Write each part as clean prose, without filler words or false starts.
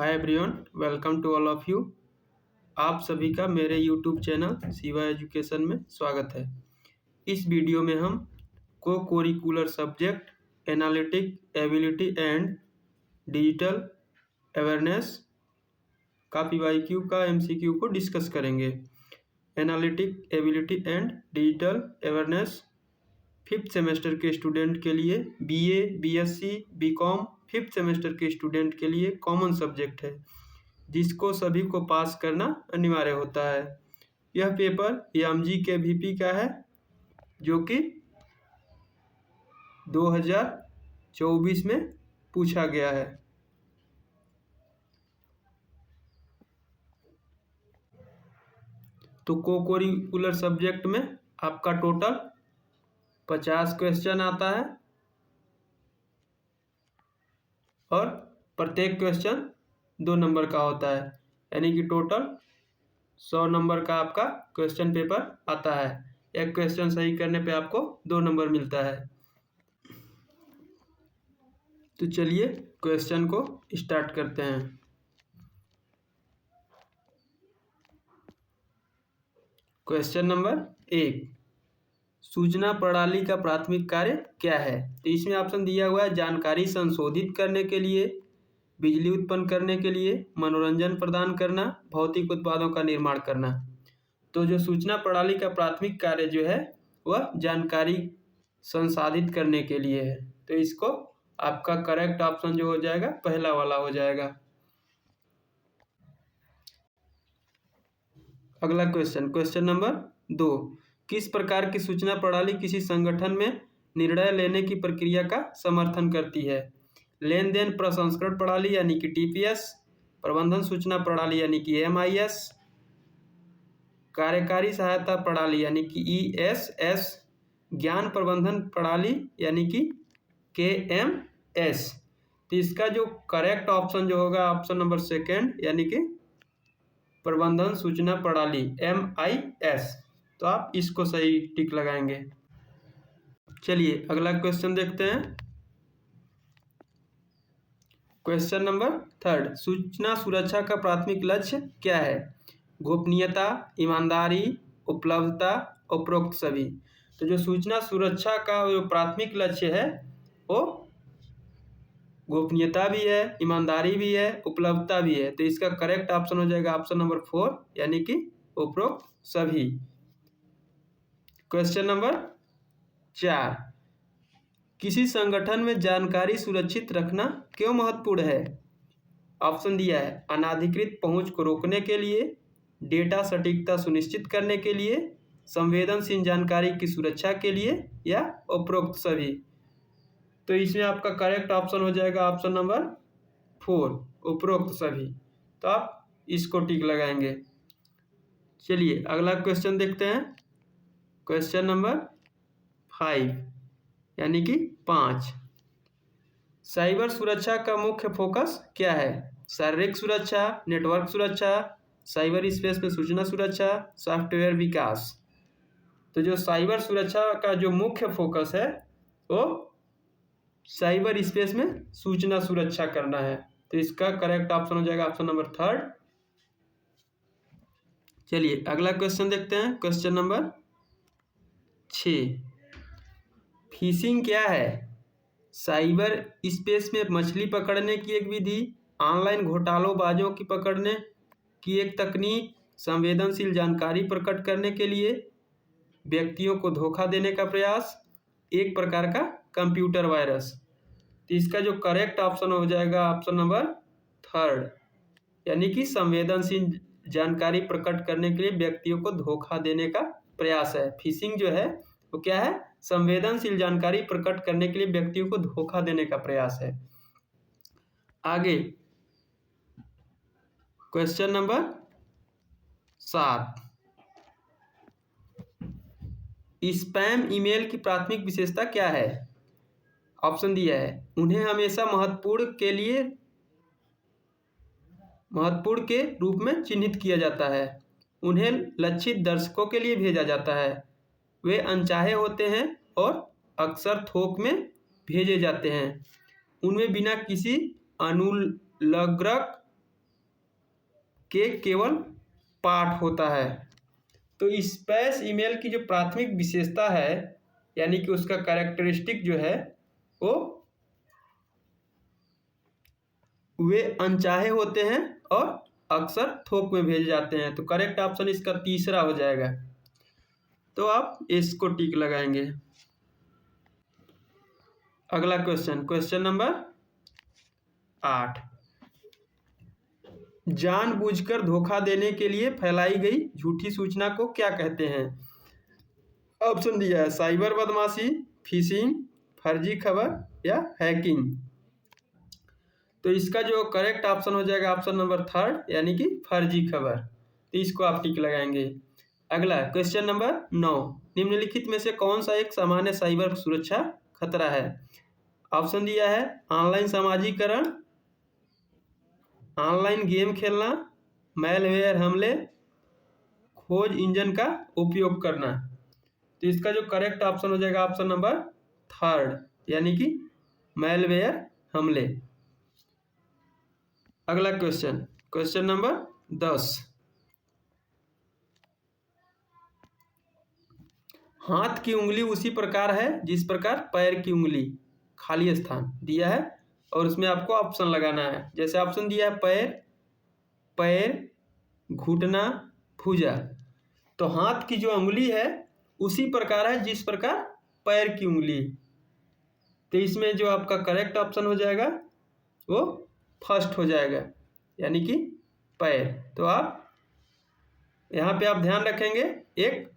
Hi everyone, welcome to all of you. आप सभी का मेरे यूट्यूब चैनल शिवा एजुकेशन में स्वागत है। इस वीडियो में हम को cocurricular subject analytic ability and digital awareness का PYQ का MCQ को डिस्कस करेंगे। Analytic ability and digital awareness 5th semester के स्टूडेंट के लिए, BA, BSc, BCom 5th semester के स्टूडेंट के लिए कॉमन सब्जेक्ट है, जिसको सभी को पास करना अनिवार्य होता है। यह पेपर MG के VP का है, जो कि 2024 में पूछा गया है। तो कोरिकुलर सब्जेक्ट में आपका टोटल 50 क्वेश्चन आता है और प्रत्येक क्वेश्चन 2 नंबर का होता है, यानी कि टोटल 100 नंबर का आपका क्वेश्चन पेपर आता है। एक क्वेश्चन सही करने पे आपको 2 नंबर मिलता है। तो चलिए क्वेश्चन को स्टार्ट करते हैं। क्वेश्चन नंबर 1, सूचना प्रणाली का प्राथमिक कार्य क्या है? तो इसमें ऑप्शन दिया हुआ है जानकारी संशोधित करने के लिए, बिजली उत्पन्न करने के लिए, मनोरंजन प्रदान करना, भौतिक उत्पादों का निर्माण करना। तो जो सूचना प्रणाली का प्राथमिक कार्य जो है वह जानकारी संसाधित करने के लिए है। तो इसको आपका करेक्ट ऑप्शन जो हो जाएगा पहला वाला हो जाएगा। अगला क्वेश्चन नंबर 2, किस प्रकार की सूचना प्रणाली किसी संगठन में निर्णय लेने की प्रक्रिया का समर्थन करती है? लेन देन प्रसंस्करण प्रणाली यानी कि TPS, प्रबंधन सूचना प्रणाली यानी कि MIS, कार्यकारी सहायता प्रणाली यानी कि ESS, ज्ञान प्रबंधन प्रणाली यानी कि KMS। तो इसका जो करेक्ट ऑप्शन जो होगा ऑप्शन नंबर 2 यानी कि प्रबंधन सूचना प्रणाली MIS। तो आप इसको सही टिक लगाएंगे। चलिए अगला क्वेश्चन देखते हैं। क्वेश्चन नंबर 3, सूचना सुरक्षा का प्राथमिक लक्ष्य क्या है? गोपनीयता, ईमानदारी, उपलब्धता, उपरोक्त सभी। तो जो सूचना सुरक्षा का जो प्राथमिक लक्ष्य है वो गोपनीयता भी है, ईमानदारी भी है, उपलब्धता भी है। तो इसका करेक्ट ऑप्शन हो जाएगा ऑप्शन नंबर 4 यानी कि उपरोक्त सभी। क्वेश्चन नंबर 4, किसी संगठन में जानकारी सुरक्षित रखना क्यों महत्वपूर्ण है? ऑप्शन दिया है अनाधिकृत पहुंच को रोकने के लिए, डेटा सटीकता सुनिश्चित करने के लिए, संवेदनशील जानकारी की सुरक्षा के लिए, या उपरोक्त सभी। तो इसमें आपका करेक्ट ऑप्शन हो जाएगा ऑप्शन नंबर 4 उपरोक्त सभी। तो आप इसको टिक लगाएंगे। चलिए अगला क्वेश्चन देखते हैं। क्वेश्चन नंबर 5 यानी कि 5, साइबर सुरक्षा का मुख्य फोकस क्या है? शारीरिक सुरक्षा, नेटवर्क सुरक्षा, साइबर स्पेस में सूचना सुरक्षा, सॉफ्टवेयर विकास। तो जो साइबर सुरक्षा का जो मुख्य फोकस है वो साइबर स्पेस में सूचना सुरक्षा करना है। तो इसका करेक्ट ऑप्शन हो जाएगा ऑप्शन नंबर 3। चलिए अगला क्वेश्चन देखते हैं। क्वेश्चन नंबर 6, फिशिंग क्या है? साइबर स्पेस में मछली पकड़ने की एक विधि, ऑनलाइन घोटालोबाजों की पकड़ने की एक तकनीक, संवेदनशील जानकारी प्रकट करने के लिए, व्यक्तियों को धोखा देने का प्रयास, एक प्रकार का कंप्यूटर वायरस। तो इसका जो करेक्ट ऑप्शन हो जाएगा ऑप्शन नंबर 3 यानी कि संवेदनशील जानकारी प्रकट करने के लिए व्यक्तियों को धोखा देने का प्रयास है। फिशिंग जो है वो क्या है? संवेदनशील जानकारी प्रकट करने के लिए व्यक्तियों को धोखा देने का प्रयास है। आगे क्वेश्चन नंबर 7, स्पैम ईमेल की प्राथमिक विशेषता क्या है? ऑप्शन दिया है उन्हें हमेशा महत्वपूर्ण के रूप में चिन्हित किया जाता है, उन्हें लक्षित दर्शकों के लिए भेजा जाता है, वे अनचाहे होते हैं और अक्सर थोक में भेजे जाते हैं, उनमें बिना किसी अनुलग्नक के केवल पाठ होता है। तो स्पैश ईमेल की जो प्राथमिक विशेषता है यानी कि उसका कैरेक्टरिस्टिक जो है वो वे अनचाहे होते हैं और अक्सर थोक में भेजे जाते हैं। तो करेक्ट ऑप्शन इसका तीसरा हो जाएगा। तो आप इसको टिक लगाएंगे। अगला क्वेश्चन नंबर 8। जानबूझकर धोखा देने के लिए फैलाई गई झूठी सूचना को क्या कहते हैं? ऑप्शन दिया है साइबर बदमाशी, फिशिंग, फर्जी खबर या हैकिंग। तो इसका जो करेक्ट ऑप्शन हो जाएगा ऑप्शन नंबर 3 यानी कि फर्जी खबर। तो इसको आप टिक लगाएंगे। अगला क्वेश्चन नंबर 9। निम्नलिखित में से कौन सा एक सामान्य साइबर सुरक्षा खतरा है? ऑप्शन दिया है ऑनलाइन सामाजिकरण, ऑनलाइन गेम खेलना, मैलवेयर हमले, खोज इंजन का उपयोग करना। तो इसका जो करेक्ट ऑप्शन हो जाएगा ऑप्शन नंबर 3 यानी कि मैलवेयर हमले। अगला क्वेश्चन नंबर 10। हाथ की उंगली उसी प्रकार है जिस प्रकार पैर की उंगली, खाली स्थान दिया है और उसमें आपको ऑप्शन लगाना है। जैसे ऑप्शन दिया है पैर, पैर, घुटना, भुजा। तो हाथ की जो उंगली है उसी प्रकार है जिस प्रकार पैर की उंगली। तो इसमें जो आपका करेक्ट ऑप्शन हो जाएगा वो फर्स्ट हो जाएगा यानी कि पैर। तो आप यहाँ पे आप ध्यान रखेंगे एक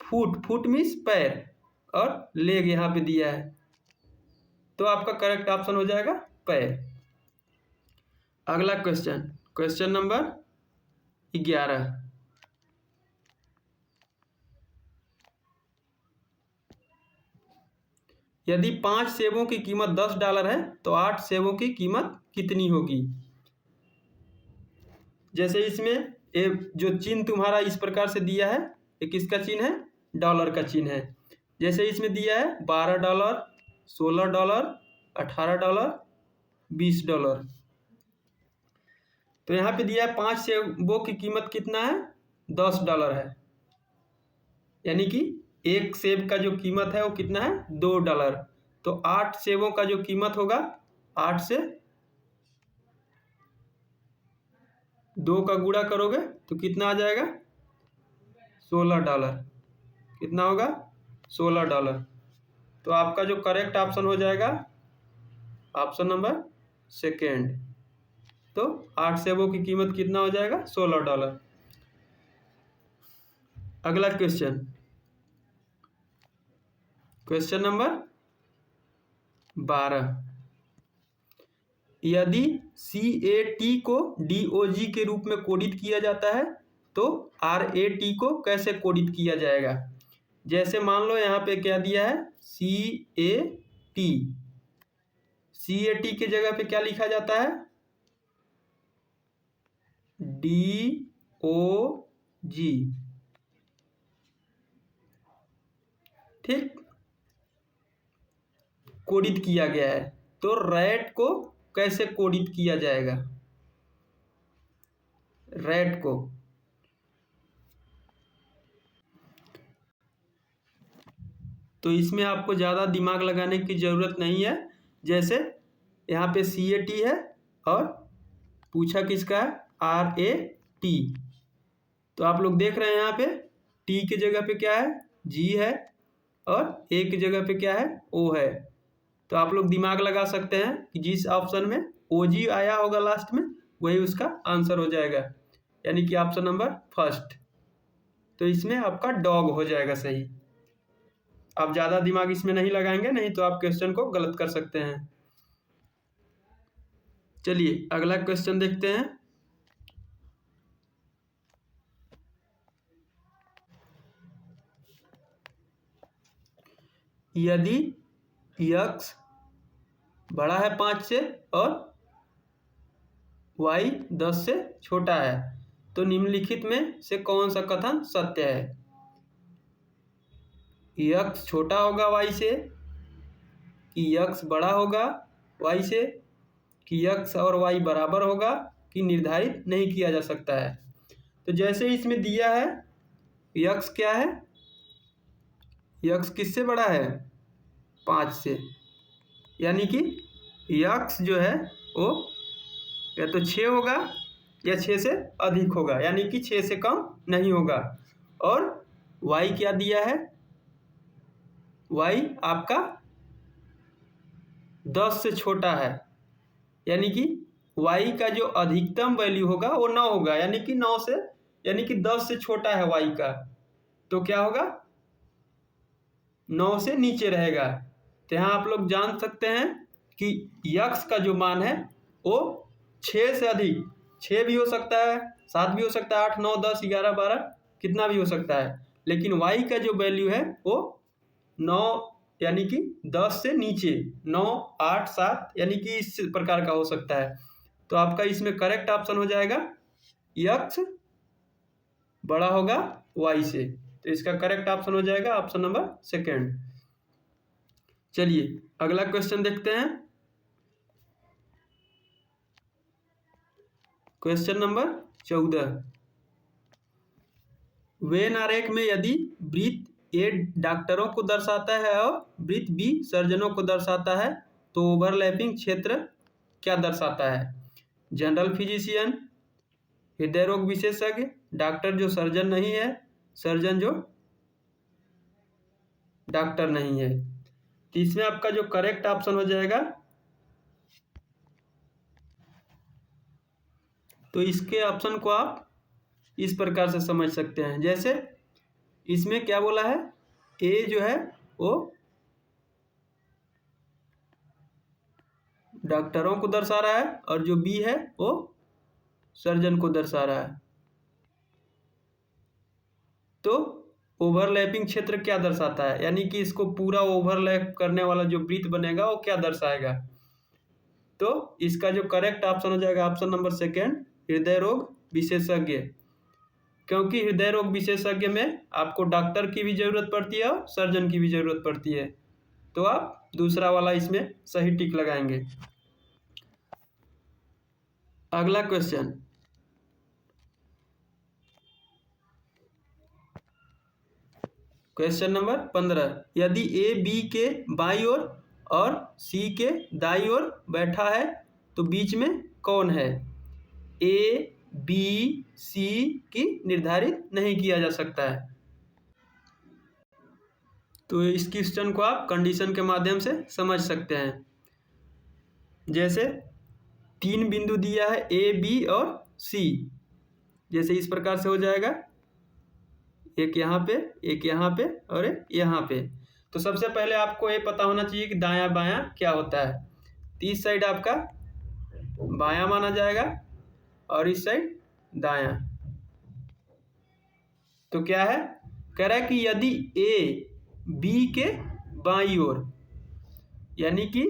फुट मीन्स पैर और लेग यहाँ पे दिया है तो आपका करेक्ट ऑप्शन हो जाएगा पैर। अगला क्वेश्चन नंबर 11। यदि 5 सेबों की कीमत $10 है तो 8 सेबों की कीमत कितनी होगी? जैसे इसमें जो चिन्ह तुम्हारा इस प्रकार से दिया है, ये किसका चिन्ह है? डॉलर का चिन्ह है। जैसे इसमें दिया है $12, $16, $18, $20। तो यहाँ पे दिया है 5 सेबों की कीमत कितना है? $10 है। यानी कि एक सेब का जो कीमत है वो कितना है? $2। तो 8 सेबों का जो कीमत होगा 8 से 2 का गुणा करोगे तो कितना आ जाएगा? $16। कितना होगा? $16। तो आपका जो करेक्ट ऑप्शन हो जाएगा ऑप्शन नंबर 2। तो 8 सेबों की कीमत कितना हो जाएगा? $16। अगला क्वेश्चन नंबर 12। यदि CAT को DOG के रूप में कोडित किया जाता है तो RAT को कैसे कोडित किया जाएगा? जैसे मान लो यहाँ पे क्या दिया है CAT की जगह पे क्या लिखा जाता है? DOG। ठीक, कोडित किया गया है। तो रैट को कैसे कोडित किया जाएगा? रैट को तो इसमें आपको ज़्यादा दिमाग लगाने की ज़रूरत नहीं है। जैसे यहाँ पे CAT है और पूछा किसका है? RAT। तो आप लोग देख रहे हैं यहाँ पे T की जगह पे क्या है? G है और A की जगह पे क्या है? O है। तो आप लोग दिमाग लगा सकते हैं कि जिस ऑप्शन में OG आया होगा लास्ट में वही उसका आंसर हो जाएगा यानी कि ऑप्शन नंबर 1। तो इसमें आपका डॉग हो जाएगा सही। आप ज़्यादा दिमाग इसमें नहीं लगाएंगे नहीं तो आप क्वेश्चन को गलत कर सकते हैं। चलिए अगला क्वेश्चन देखते हैं। यदि x बड़ा है 5 से और y 10 से छोटा है तो निम्नलिखित में से कौन सा कथन सत्य है? x छोटा होगा y से, कि x बड़ा होगा y से, कि x और y बराबर होगा, कि निर्धारित नहीं किया जा सकता है। तो जैसे इसमें दिया है यक्स क्या है, यक्स किससे बड़ा है, 5 से, यानी कि यक्स जो है वो या तो 6 होगा या 6 से अधिक होगा, यानी कि 6 से कम नहीं होगा। और वाई क्या दिया है, वाई आपका 10 से छोटा है, यानी कि y का जो अधिकतम वैल्यू होगा वो 9 होगा, यानी कि 9 से, यानी कि 10 से छोटा है y का, तो क्या होगा, 9 से नीचे रहेगा। तो यहाँ आप लोग जान सकते हैं कि यक्स का जो मान है वो 6 से अधिक, 6 भी हो सकता है, 7 भी हो सकता है, 8, 9, 10, 11, 12 कितना भी हो सकता है, लेकिन y का जो वैल्यू है वो 9 यानी कि 10 से नीचे, 9, 8, 7 यानी कि इस प्रकार का हो सकता है। तो आपका इसमें करेक्ट ऑप्शन हो जाएगा यक्स बड़ा होगा y से, तो इसका करेक्ट ऑप्शन हो जाएगा ऑप्शन नंबर सेकंड। चलिए अगला क्वेश्चन देखते हैं, क्वेश्चन नंबर 14। वेन आरेख में यदि वृत्त ए डॉक्टरों को दर्शाता है और वृत्त बी सर्जनों को दर्शाता है तो ओवरलैपिंग क्षेत्र क्या दर्शाता है, जनरल फिजिशियन, हृदय रोग विशेषज्ञ, डॉक्टर जो सर्जन नहीं है, सर्जन जो डॉक्टर नहीं है। तो इसमें आपका जो करेक्ट ऑप्शन हो जाएगा, तो इसके ऑप्शन को आप इस प्रकार से समझ सकते हैं, जैसे इसमें क्या बोला है, ए जो है वो डॉक्टरों को दर्शा रहा है और जो बी है वो सर्जन को दर्शा रहा है। तो ओवरलैपिंग क्षेत्र क्या दर्शाता है, यानी कि इसको पूरा ओवरलैप करने वाला जो वृत्त बनेगा वो क्या दर्शाएगा। तो इसका जो करेक्ट ऑप्शन हो जाएगा ऑप्शन नंबर सेकंड, हृदय रोग विशेषज्ञ, क्योंकि हृदय रोग विशेषज्ञ में आपको डॉक्टर की भी जरूरत पड़ती है और सर्जन की भी जरूरत पड़ती है, तो आप दूसरा वाला इसमें सही टिक लगाएंगे। अगला क्वेश्चन, क्वेश्चन नंबर 15। यदि ए बी के बाईं ओर और सी के दाईं ओर बैठा है तो बीच में कौन है, ए बी सी की निर्धारित नहीं किया जा सकता है। तो इस क्वेश्चन को आप कंडीशन के माध्यम से समझ सकते हैं, जैसे 3 बिंदु दिया है ए बी और सी, जैसे इस प्रकार से हो जाएगा, एक यहाँ पे, एक यहाँ पे और एक यहाँ पे। तो सबसे पहले आपको ये पता होना चाहिए कि दायां बायां क्या होता है। तो इस साइड आपका बायां माना जाएगा और इस साइड दायां। तो क्या है, कह रहा है कि यदि ए बी के बाईं ओर, यानी कि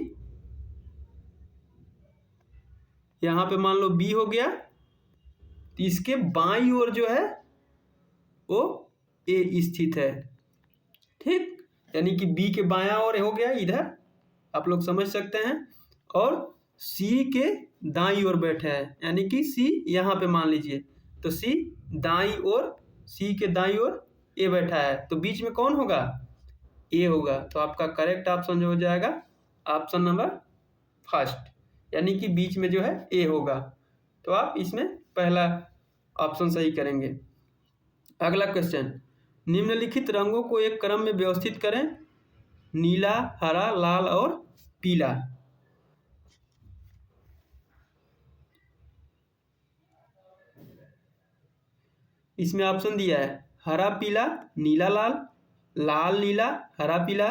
यहाँ पे मान लो बी हो गया, तो इसके बाईं ओर जो है वो ए स्थित है, ठीक, यानी कि बी के बायां ओर हो गया इधर, आप लोग समझ सकते हैं, और सी के दाईं ओर बैठे हैं, यानी कि सी यहाँ पे मान लीजिए, तो सी दाईं ओर, सी के दाईं ओर ए बैठा है, तो बीच में कौन होगा, ए होगा। तो आपका करेक्ट ऑप्शन जो हो जाएगा ऑप्शन नंबर फर्स्ट, यानी कि बीच में जो है ए होगा। तो आप इसमें पहला ऑप्शन सही करेंगे। अगला क्वेश्चन, निम्नलिखित रंगों को एक क्रम में व्यवस्थित करें, नीला, हरा, लाल और पीला। इसमें ऑप्शन दिया है हरा पीला नीला लाल, लाल नीला हरा पीला,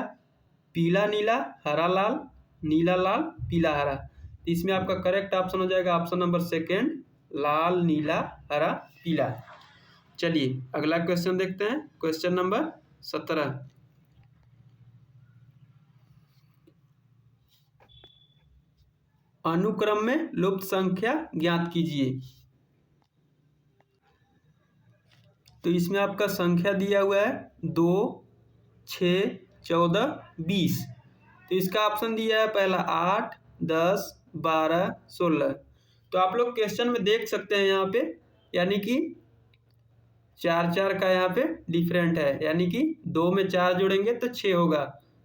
पीला नीला हरा लाल, नीला लाल पीला हरा। तो इसमें आपका करेक्ट ऑप्शन हो जाएगा ऑप्शन नंबर सेकंड, लाल नीला हरा पीला। चलिए अगला क्वेश्चन देखते हैं, क्वेश्चन नंबर 17। अनुक्रम में लुप्त संख्या ज्ञात कीजिए। तो इसमें आपका संख्या दिया हुआ है 2, 6, 14, 20। तो इसका ऑप्शन दिया है पहला 8, 10, 12, 16। तो आप लोग क्वेश्चन में देख सकते हैं यहाँ पे, यानी कि 4 का यहाँ पे डिफरेंट है, यानी कि 2 में 4 जोड़ेंगे तो 6 होगा,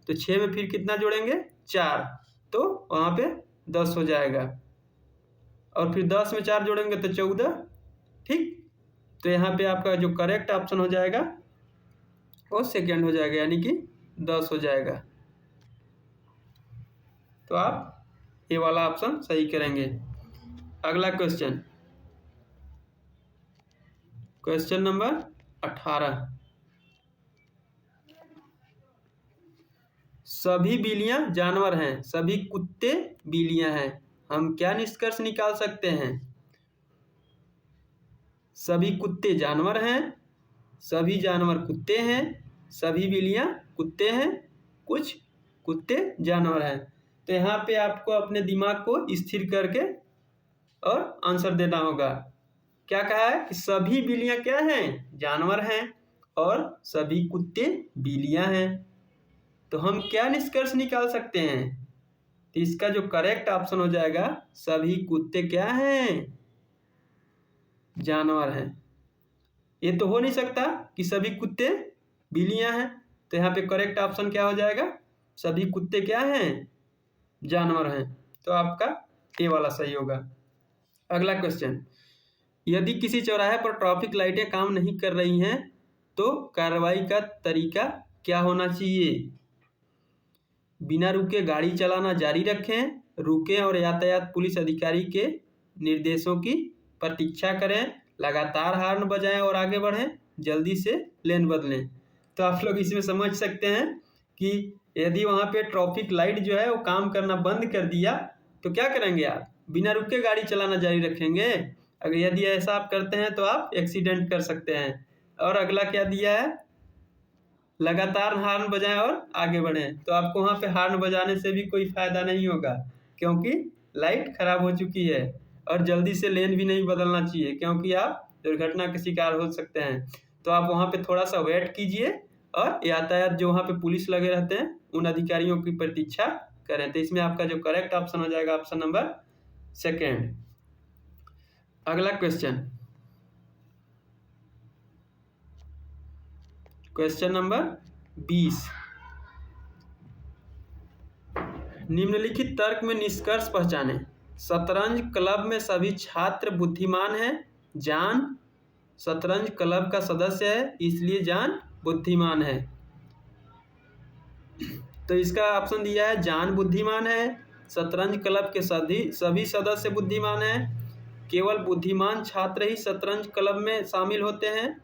तो 6 में फिर कितना जोड़ेंगे 4, तो वहाँ पे 10 हो जाएगा, और फिर 10 में 4 जोड़ेंगे तो 14। ठीक, तो यहाँ पे आपका जो करेक्ट ऑप्शन हो जाएगा वो सेकेंड हो जाएगा, यानी कि 10 हो जाएगा। तो आप ये वाला ऑप्शन सही करेंगे। अगला क्वेश्चन, क्वेश्चन नंबर 18। सभी बिल्लियां जानवर हैं, सभी कुत्ते बिल्लियां हैं, हम क्या निष्कर्ष निकाल सकते हैं? सभी कुत्ते जानवर हैं, सभी जानवर कुत्ते हैं, सभी बिल्लियां कुत्ते हैं, कुछ कुत्ते जानवर हैं। तो यहाँ पे आपको अपने दिमाग को स्थिर करके और आंसर देना होगा। क्या कहा है कि सभी बिल्लियां क्या हैं? जानवर हैं, और सभी कुत्ते बिल्लियां हैं। तो हम क्या निष्कर्ष निकाल सकते हैं? तो इसका जो करेक्ट ऑप्शन हो जाएगा, सभी कुत्ते क्या हैं? जानवर हैं। ये तो हो नहीं सकता कि सभी कुत्ते बिल्लियां हैं, तो यहाँ पे करेक्ट ऑप्शन क्या हो जाएगा? सभी कुत्ते क्या हैं? जानवर हैं। तो आपका ये वाला सही होगा। अगला क्वेश्चन, यदि किसी चौराहे पर ट्रैफिक लाइटें काम नहीं कर रही हैं तो कार्रवाई का तरीका क्या होना चाहिए? बिना रुके गाड़ी चलाना जारी रखें, रुकें और यातायात पुलिस अधिकारी के निर्देशों की प्रतीक्षा करें, लगातार हॉर्न बजाएं और आगे बढ़ें, जल्दी से लेन बदलें। तो आप लोग इसमें समझ सकते हैं कि यदि वहाँ पे ट्रैफिक लाइट जो है वो काम करना बंद कर दिया तो क्या करेंगे आप? बिना रुके गाड़ी चलाना जारी रखेंगे। अगर यदि ऐसा आप करते हैं तो आप एक्सीडेंट कर सकते हैं। और अगला क्या दिया है? लगातार हॉर्न बजाएं और आगे बढ़ें। तो आपको वहाँ पे हॉर्न बजाने से भी कोई फायदा नहीं होगा, क्योंकि लाइट खराब हो चुकी है, और जल्दी से लेन भी नहीं बदलना चाहिए, क्योंकि आप दुर्घटना के शिकार हो सकते हैं। तो आप वहाँ पे थोड़ा सा वेट कीजिए और यातायात जो वहाँ पे पुलिस लगे रहते हैं उन अधिकारियों की प्रतीक्षा करें। तो इसमें आपका जो करेक्ट ऑप्शन हो जाएगा ऑप्शन नंबर सेकेंड। अगला क्वेश्चन, क्वेश्चन नंबर 20। निम्नलिखित तर्क में निष्कर्ष पहचानें। शतरंज क्लब में सभी छात्र बुद्धिमान हैं। जान शतरंज क्लब का सदस्य है, इसलिए जान बुद्धिमान है। तो इसका ऑप्शन दिया है जान बुद्धिमान है, शतरंज क्लब के सभी सदस्य बुद्धिमान हैं, केवल बुद्धिमान छात्र ही शतरंज क्लब में शामिल होते हैं,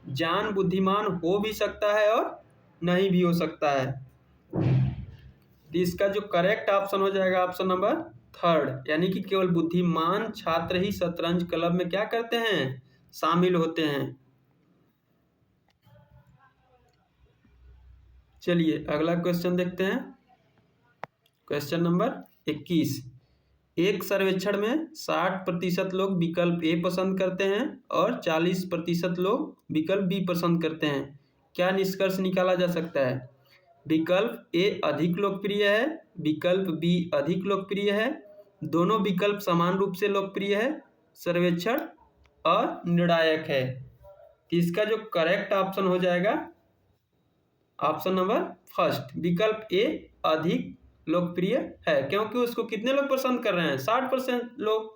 जान बुद्धिमान हो भी सकता है और नहीं भी हो सकता है। तो इसका जो करेक्ट ऑप्शन हो जाएगा ऑप्शन नंबर थर्ड, यानी कि केवल बुद्धिमान छात्र ही शतरंज क्लब में क्या करते हैं? शामिल होते हैं। चलिए अगला क्वेश्चन देखते हैं। Question number 21। एक सर्वेक्षण में 60% लोग विकल्प ए पसंद करते हैं और 40% लोग विकल्प बी पसंद करते हैं। क्या निष्कर्ष निकाला जा सकता है? विकल्प ए अधिक लोकप्रिय है, विकल्प बी अधिक लोकप्रिय है, दोनों विकल्प समान रूप से लोकप्रिय है, सर्वेक्षण अनिर्णायक है। इसका जो करेक्ट ऑप्शन हो जाएगा ऑप्शन नंबर फर्स्ट, विकल्प ए अधिक लोकप्रिय है, क्योंकि उसको कितने लोग पसंद कर रहे हैं? 60% लोग।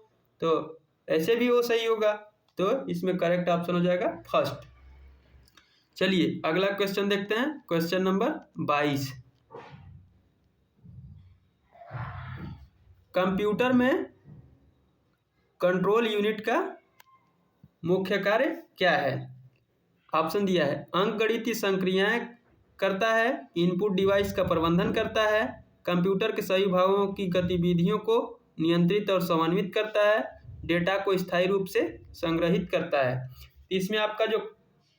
तो ऐसे भी वो सही होगा, तो इसमें करेक्ट ऑप्शन हो जाएगा फर्स्ट। चलिए अगला क्वेश्चन देखते हैं। Question number 22। कंप्यूटर में कंट्रोल यूनिट का मुख्य कार्य क्या है? ऑप्शन दिया है अंकगणितीय संक्रियाएं करता है, इनपुट डिवाइस का प्रबंधन करता है, कंप्यूटर के सभी भागों की गतिविधियों को नियंत्रित और समन्वित करता है, डेटा को स्थायी रूप से संग्रहित करता है। इसमें आपका जो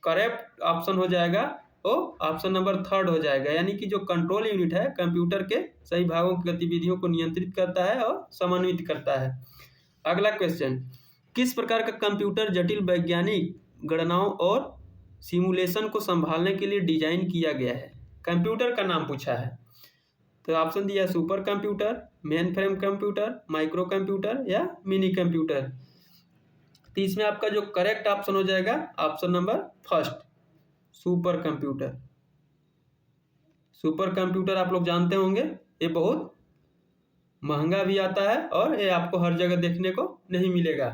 करेक्ट ऑप्शन हो जाएगा वो ऑप्शन नंबर थर्ड हो जाएगा, यानी कि जो कंट्रोल यूनिट है कंप्यूटर के सभी भागों की गतिविधियों को नियंत्रित करता है और समन्वित करता है। अगला क्वेश्चन, किस प्रकार का कंप्यूटर जटिल वैज्ञानिक गणनाओं और सिमुलेशन को संभालने के लिए डिजाइन किया गया है? कंप्यूटर का नाम पूछा है। तो ऑप्शन दिया है super computer, main frame computer, micro computer या मिनी कंप्यूटर। तो इसमें आपका जो करेक्ट ऑप्शन हो जाएगा option number first, super computer. Super computer आप लोग जानते होंगे, ये बहुत महंगा भी आता है और ये आपको हर जगह देखने को नहीं मिलेगा।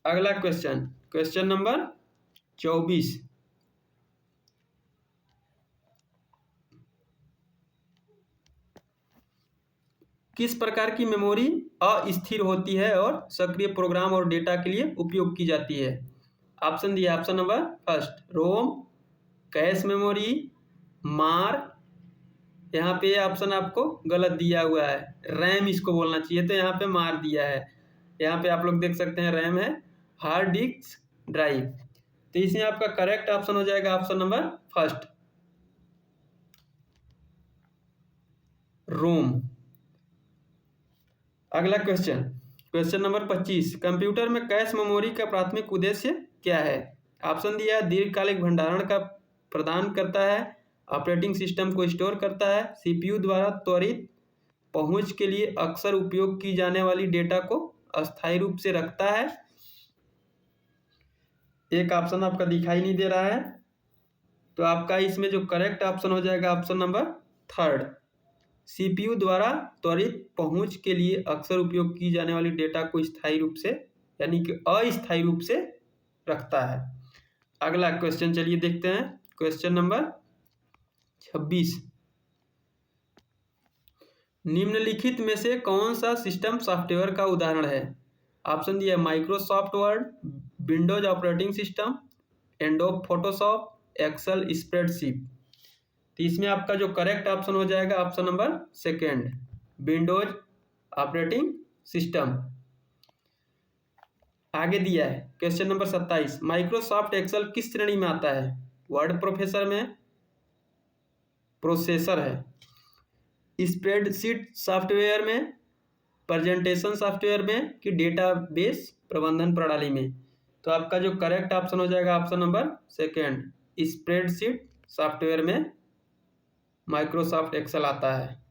अगला क्वेश्चन, क्वेश्चन नंबर 24। किस प्रकार की मेमोरी अस्थिर होती है और सक्रिय प्रोग्राम और डेटा के लिए उपयोग की जाती है? ऑप्शन दिया, ऑप्शन नंबर फर्स्ट रोम, कैश मेमोरी, मार, यहाँ पे ऑप्शन आपको गलत दिया हुआ है, रैम इसको बोलना चाहिए, तो यहाँ पे मार दिया है। यहाँ पे आप लोग देख सकते हैं रैम है, हार्ड डिस्क ड्राइव। तो इसमें आपका करेक्ट ऑप्शन हो जाएगा ऑप्शन नंबर फर्स्ट, रोम। अगला क्वेश्चन, क्वेश्चन नंबर 25। कंप्यूटर में कैश मेमोरी का प्राथमिक उद्देश्य क्या है? ऑप्शन दिया है दीर्घकालिक भंडारण का प्रदान करता है, ऑपरेटिंग सिस्टम को स्टोर करता है, सीपीयू द्वारा त्वरित पहुंच के लिए अक्सर उपयोग की जाने वाली डेटा को अस्थायी रूप से रखता है। एक ऑप्शन आपका दिखाई नहीं दे रहा है, तो आपका इसमें जो करेक्ट ऑप्शन हो जाएगा ऑप्शन नंबर थर्ड, सीपीयू द्वारा त्वरित पहुंच के लिए अक्सर उपयोग की जाने वाली डेटा को स्थायी रूप से यानी कि अस्थायी रूप से रखता है। अगला क्वेश्चन चलिए देखते हैं, क्वेश्चन नंबर 26। निम्नलिखित में से कौन सा सिस्टम सॉफ्टवेयर का उदाहरण है? ऑप्शन दिया है Microsoft Word, Windows operating system, Adobe Photoshop, Excel spreadsheet. तो इसमें आपका जो करेक्ट ऑप्शन हो जाएगा option number second, Windows operating system. आगे दिया है क्वेश्चन नंबर 27। माइक्रोसॉफ्ट एक्सेल किस श्रेणी में आता है? वर्ड प्रोफेसर में, प्रोसेसर है, स्प्रेडशीट सॉफ्टवेयर में, प्रेजेंटेशन सॉफ्टवेयर में कि डेटाबेस प्रबंधन प्रणाली में? तो आपका जो करेक्ट ऑप्शन हो जाएगा option number second, spreadsheet software में माइक्रोसॉफ्ट एक्सेल आता है।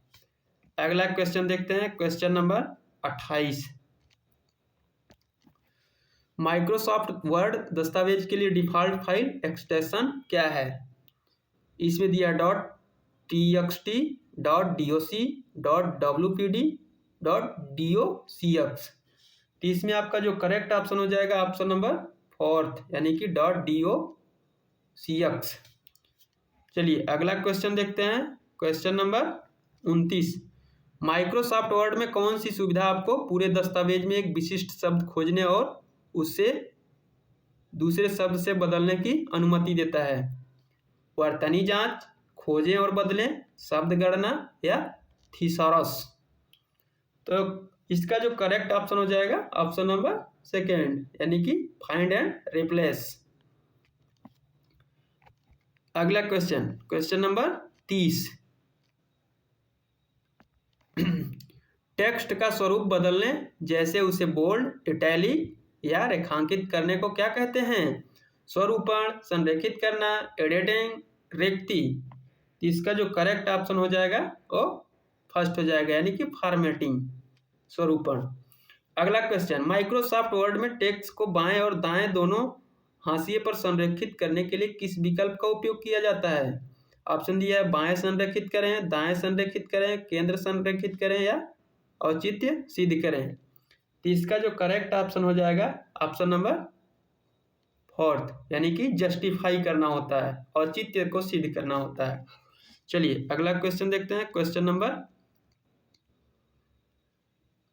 अगला क्वेश्चन देखते हैं, क्वेश्चन नंबर 28। माइक्रोसॉफ्ट वर्ड दस्तावेज के लिए डिफॉल्ट फाइल एक्सटेंशन क्या है? इसमें दिया .txt, .doc, .wpd, .docx। तो इसमें आपका जो करेक्ट ऑप्शन हो जाएगा ऑप्शन नंबर फोर्थ यानी कि .docx। चलिए अगला क्वेश्चन देखते हैं, क्वेश्चन नंबर 29। माइक्रोसॉफ्ट वर्ड में कौन सी सुविधा आपको पूरे दस्तावेज में एक विशिष्ट शब्द खोजने और उससे दूसरे शब्द से बदलने की अनुमति देता है? वर्तनी जांच, खोजें और बदलें, शब्द गणना या थिसॉरस? तो इसका जो करेक्ट ऑप्शन हो जाएगा ऑप्शन नंबर सेकेंड यानी कि फाइंड एंड रिप्लेस। अगला क्वेश्चन, क्वेश्चन नंबर 30। टेक्स्ट का स्वरूप बदलने जैसे उसे बोल्ड, इटैलिक या रेखांकित करने को क्या कहते हैं? स्वरूपण, संरेखित करना, एडिटिंग, रिक्ति। इसका जो करेक्ट ऑप्शन हो जाएगा वो फर्स्ट हो जाएगा यानी कि फॉर्मेटिंग, स्वरूपण। अगला क्वेश्चन, माइक्रोसॉफ्ट वर्ड में टेक्स्ट को बाएं और दाएं दोनों हाशिए पर संरेखित करने के लिए किस विकल्प का उपयोग किया जाता है? ऑप्शन दिया है बाएं संरेखित करें, दाएं संरेखित करें, केंद्र संरेखित करें या औचित्य सिद्ध करें? तो इसका जो करेक्ट ऑप्शन हो जाएगा ऑप्शन नंबर फोर्थ यानी कि जस्टिफाई करना होता है, औचित्य को सिद्ध करना होता है। चलिए अगला क्वेश्चन देखते हैं, क्वेश्चन नंबर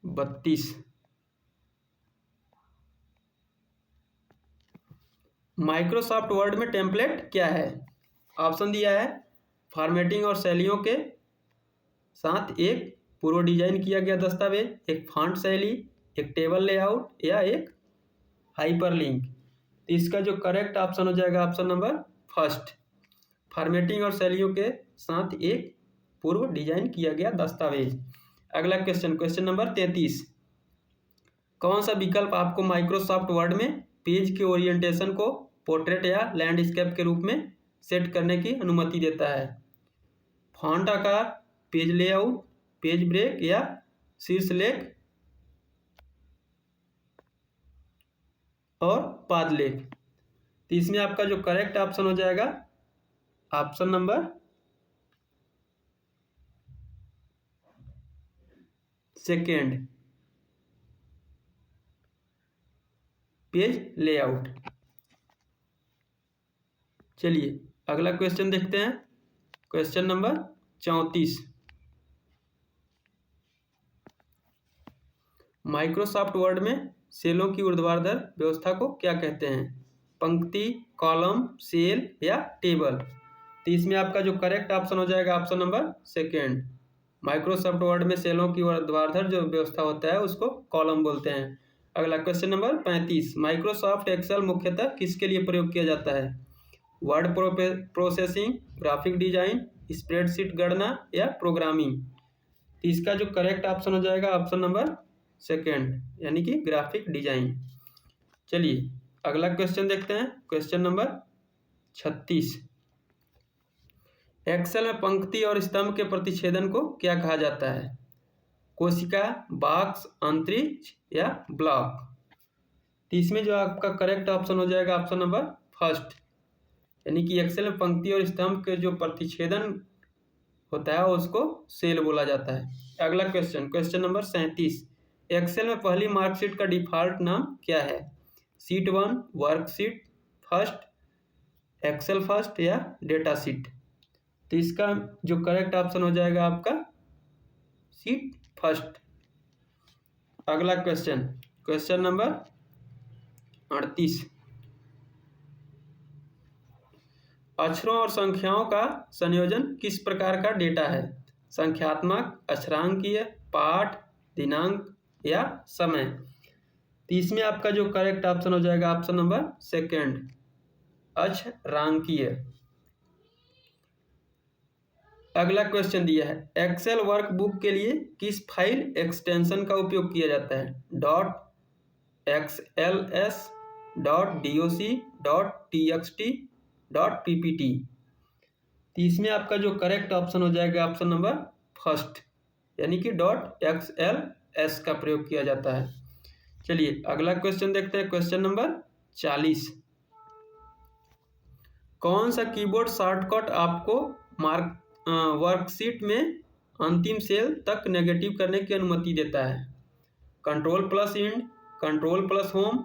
32। माइक्रोसॉफ्ट वर्ड में टेम्पलेट क्या है? ऑप्शन दिया है फॉर्मेटिंग और शैलियों के साथ एक पूर्व डिजाइन किया गया दस्तावेज, एक फॉन्ट शैली, एक टेबल लेआउट या एक हाइपरलिंक। इसका जो करेक्ट ऑप्शन हो जाएगा ऑप्शन नंबर फर्स्ट, फॉर्मेटिंग और शैलियों के साथ एक पूर्व डिजाइन किया गया दस्तावेज। अगला क्वेश्चन, क्वेश्चन नंबर 33। कौन सा विकल्प आपको माइक्रोसॉफ्ट वर्ड में पेज के ओरिएंटेशन को पोर्ट्रेट या लैंडस्केप के रूप में सेट करने की अनुमति देता है? फॉन्ट आकार, पेज लेआउट, पेज ब्रेक या शीर्षलेख और पादलेख। तो इसमें आपका जो करेक्ट ऑप्शन हो जाएगा option number second, page layout. चलिए अगला क्वेश्चन देखते हैं, क्वेश्चन नंबर 34। माइक्रोसॉफ्ट वर्ड में सेलों की ऊर्ध्वाधर व्यवस्था को क्या कहते हैं? पंक्ति, कॉलम, सेल या टेबल। तो इसमें आपका जो करेक्ट ऑप्शन हो जाएगा option number second. Microsoft word में सेलों की ऊर्ध्वाधर जो व्यवस्था होता है उसको कॉलम बोलते हैं। अगला क्वेश्चन नंबर 35। माइक्रोसॉफ्ट एक्सेल मुख्यतः किसके लिए प्रयोग किया जाता है? Word processing, graphic design, spreadsheet गणना या प्रोग्रामिंग। तो इसका जो करेक्ट ऑप्शन हो जाएगा ऑप्शन नंबर सेकेंड, यानी कि ग्राफिक डिजाइन। चलिए अगला क्वेश्चन देखते हैं, क्वेश्चन नंबर 36। एक्सेल में पंक्ति और स्तंभ के प्रतिच्छेदन को क्या कहा जाता है? कोशिका, बॉक्स, अंतरिक्ष या ब्लॉक। तो इसमें जो आपका करेक्ट ऑप्शन हो जाएगा ऑप्शन नंबर फर्स्ट, यानी कि एक्सेल में पंक्ति और स्तंभ के जो प्रतिच्छेदन होता है उसको सेल बोला जाता है। अगला क्वेश्चन, क्वेश्चन नंबर 37। एक्सेल में पहली मार्कशीट का डिफॉल्ट नाम क्या है? Sheet 1, worksheet, first, Excel first या डेटा शीट। तो इसका जो करेक्ट ऑप्शन हो जाएगा आपका शीट फर्स्ट। अगला क्वेश्चन, क्वेश्चन नंबर 38। अक्षरों और संख्याओं का संयोजन किस प्रकार का डेटा है? संख्यात्मक, अक्षरांकीय, पाठ, दिनांक या समय। तो इसमें आपका जो करेक्ट ऑप्शन हो जाएगा ऑप्शन नंबर सेकेंड, अक्षरांकीय। अगला क्वेश्चन दिया है, एक्सेल वर्कबुक के लिए किस फाइल एक्सटेंशन का उपयोग किया जाता है? .xls, .doc, .txt, .ppt। तो इसमें आपका जो करेक्ट ऑप्शन हो जाएगा ऑप्शन नंबर फर्स्ट, यानी कि .xls का प्रयोग किया जाता है। चलिए अगला क्वेश्चन देखते हैं, क्वेश्चन नंबर 40। कौन सा कीबोर्ड शॉर्टकट आपको वर्कशीट में अंतिम सेल तक नेगेटिव करने की अनुमति देता है? Control plus end, control plus home,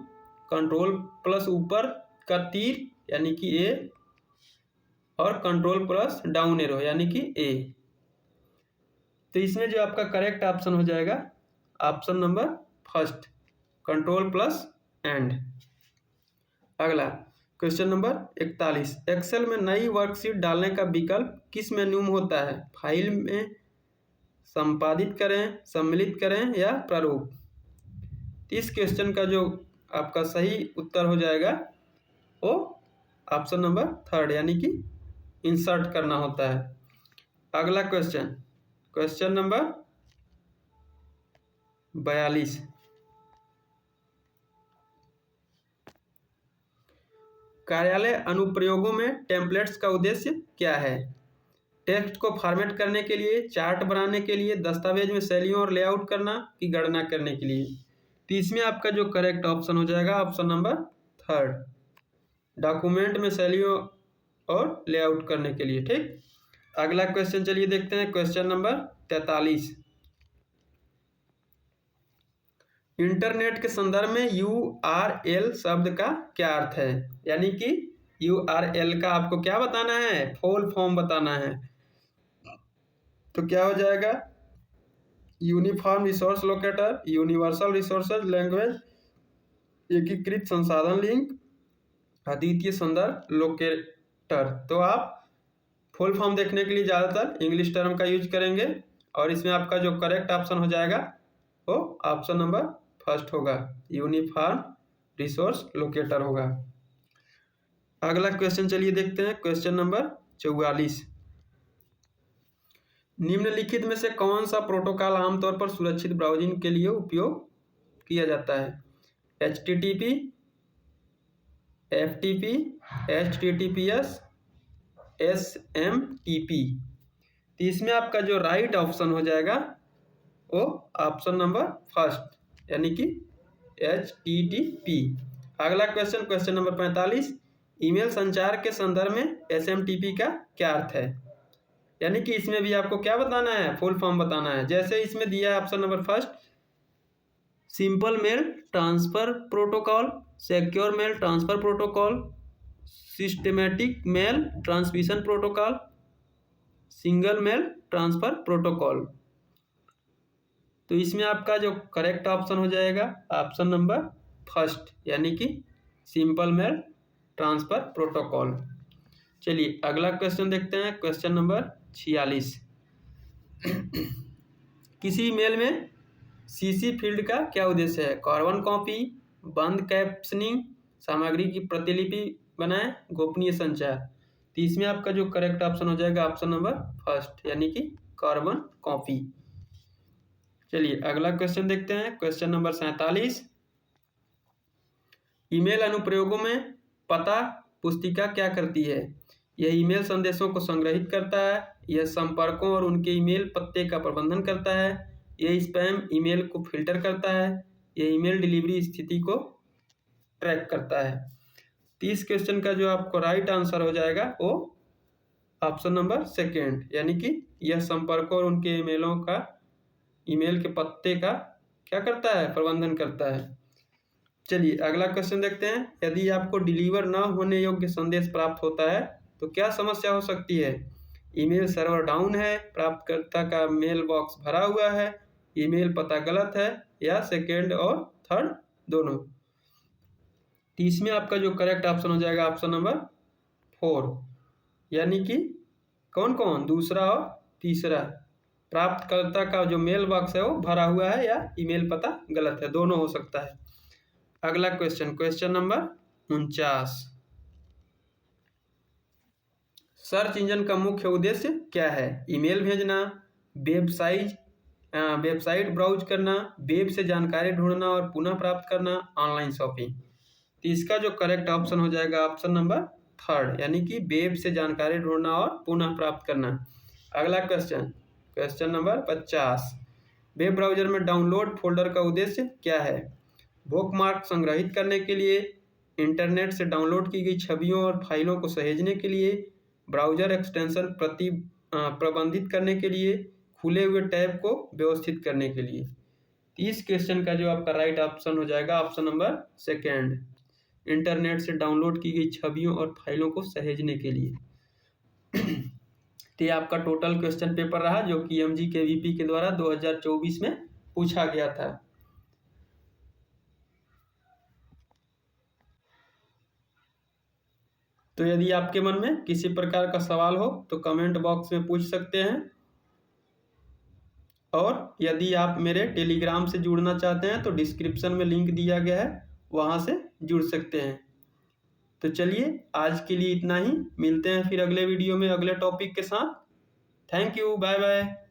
control plus ऊपर का तीर यानी कि ए, और कंट्रोल प्लस डाउन एरो यानी कि ए। तो इसमें जो आपका करेक्ट ऑप्शन हो जाएगा option number first, control plus and. अगला क्वेश्चन नंबर 41। एक्सेल में नई वर्कशीट डालने का विकल्प किस मेन्यू में होता है? फाइल में, संपादित करें, सम्मिलित करें या प्रारूप। इस क्वेश्चन का जो आपका सही उत्तर हो जाएगा वो ऑप्शन नंबर थर्ड, यानी कि इंसर्ट करना होता है। अगला क्वेश्चन, क्वेश्चन नंबर 42। कार्यालय अनुप्रयोगों में टेम्पलेट्स का उद्देश्य क्या है? टेक्स्ट को फॉर्मेट करने के लिए, चार्ट बनाने के लिए, दस्तावेज में शैलियों और लेआउट करना की गणना करने के लिए। तो इसमें आपका जो करेक्ट ऑप्शन हो जाएगा ऑप्शन नंबर थर्ड, डॉक्यूमेंट में शैलियों और लेआउट करने के लिए। ठीक, अगला क्वेश्चन चलिए देखते हैं, क्वेश्चन नंबर 43। इंटरनेट के संदर्भ में URL शब्द का क्या अर्थ है? यानी कि URL का आपको क्या बताना है? फुल फॉर्म बताना है। तो क्या हो जाएगा? Uniform resource locator, universal resources language, एकीकृत संसाधन लिंक, अद्वितीय संदर्भ लोकेटर। तो आप फुल फॉर्म देखने के लिए ज़्यादातर इंग्लिश टर्म का यूज करेंगे और इसमें आपका जो करेक्ट ऑप्शन हो जाएगा वो ऑप्शन नंबर फर्स्ट होगा, यूनिफॉर्म रिसोर्स लोकेटर होगा। अगला क्वेश्चन चलिए देखते हैं, क्वेश्चन नंबर 44। निम्नलिखित में से कौन सा प्रोटोकॉल आमतौर पर सुरक्षित ब्राउजिंग के लिए उपयोग किया जाता है? HTTP, FTP, HTTPS, SMTP। तो इसमें आपका जो राइट ऑप्शन हो जाएगा वो ऑप्शन नंबर फर्स्ट यानी कि HTTP। अगला क्वेश्चन नंबर 45, ईमेल संचार के संदर्भ में SMTP का क्या अर्थ है? यानी कि इसमें भी आपको क्या बताना है, फुल फॉर्म बताना है। जैसे इसमें दिया है option number first, simple mail transfer protocol, secure mail transfer protocol, systematic mail transmission protocol, single mail transfer protocol. तो इसमें आपका जो करेक्ट ऑप्शन हो जाएगा ऑप्शन नंबर फर्स्ट यानी कि सिंपल मेल ट्रांसफर प्रोटोकॉल। चलिए अगला क्वेश्चन देखते हैं, क्वेश्चन नंबर 46। किसी ईमेल में CC फील्ड का क्या उद्देश्य है? कार्बन कॉपी, बंद कैप्शनिंग, सामग्री की प्रतिलिपि बनाएं, गोपनीय संचार। तो इसमें आपका जो करेक्ट ऑप्शन हो जाएगा ऑप्शन नंबर फर्स्ट यानी कि कार्बन कॉपी। चलिए अगला क्वेश्चन देखते हैं, क्वेश्चन नंबर 47। ईमेल अनुप्रयोगों में पता पुस्तिका क्या करती है? यह ईमेल संदेशों को संग्रहित करता है, यह संपर्कों और उनके ईमेल पते का प्रबंधन करता है, यह स्पैम ईमेल को फिल्टर करता है, यह ईमेल डिलीवरी स्थिति को ट्रैक करता है। 30 क्वेश्चन का जो आपको राइट आंसर हो जाएगा वो ऑप्शन नंबर सेकेंड यानी कि यह संपर्कों और उनके ईमेलों का ईमेल के पत्ते का क्या करता है, प्रबंधन करता है। चलिए अगला क्वेश्चन देखते हैं, यदि आपको डिलीवर न होने योग्य संदेश प्राप्त होता है तो क्या समस्या हो सकती है? ईमेल सर्वर डाउन है, प्राप्तकर्ता का मेल बॉक्स भरा हुआ है, ईमेल पता गलत है, या सेकेंड और थर्ड दोनों। तो इसमें आपका जो करेक्ट ऑप्शन हो जाएगा ऑप्शन नंबर 4 यानी कि कौन कौन, दूसरा और तीसरा। प्राप्तकर्ता का जो मेल बॉक्स है वो भरा हुआ है या ईमेल पता गलत है, दोनों हो सकता है। अगला क्वेश्चन नंबर 49। सर्च इंजन का मुख्य उद्देश्य क्या है? ईमेल भेजना, वेबसाइट ब्राउज करना, वेब से जानकारी ढूंढना और पुनः प्राप्त करना, ऑनलाइन शॉपिंग। तो इसका जो करेक्ट ऑप्शन हो जाएगा ऑप्शन नंबर थर्ड यानी कि वेब से जानकारी ढूंढना और पुनः प्राप्त करना। अगला क्वेश्चन नंबर 50। वेब ब्राउजर में डाउनलोड फोल्डर का उद्देश्य क्या है? बुकमार्क संग्रहित करने के लिए, इंटरनेट से डाउनलोड की गई छवियों और फाइलों को सहेजने के लिए, ब्राउजर एक्सटेंशन प्रबंधित करने के लिए, खुले हुए टैब को व्यवस्थित करने के लिए। 30 क्वेश्चन का जो आपका राइट ऑप्शन हो जाएगा ऑप्शन नंबर सेकेंड, इंटरनेट से डाउनलोड की गई छवियों और फाइलों को सहेजने के लिए। तो ये आपका टोटल क्वेश्चन पेपर रहा जो कि MGKVP के द्वारा 2024 में पूछा गया था। तो यदि आपके मन में किसी प्रकार का सवाल हो तो कमेंट बॉक्स में पूछ सकते हैं, और यदि आप मेरे टेलीग्राम से जुड़ना चाहते हैं तो डिस्क्रिप्शन में लिंक दिया गया है, वहाँ से जुड़ सकते हैं। तो चलिए आज के लिए इतना ही, मिलते हैं फिर अगले वीडियो में अगले टॉपिक के साथ। Thank you, bye bye.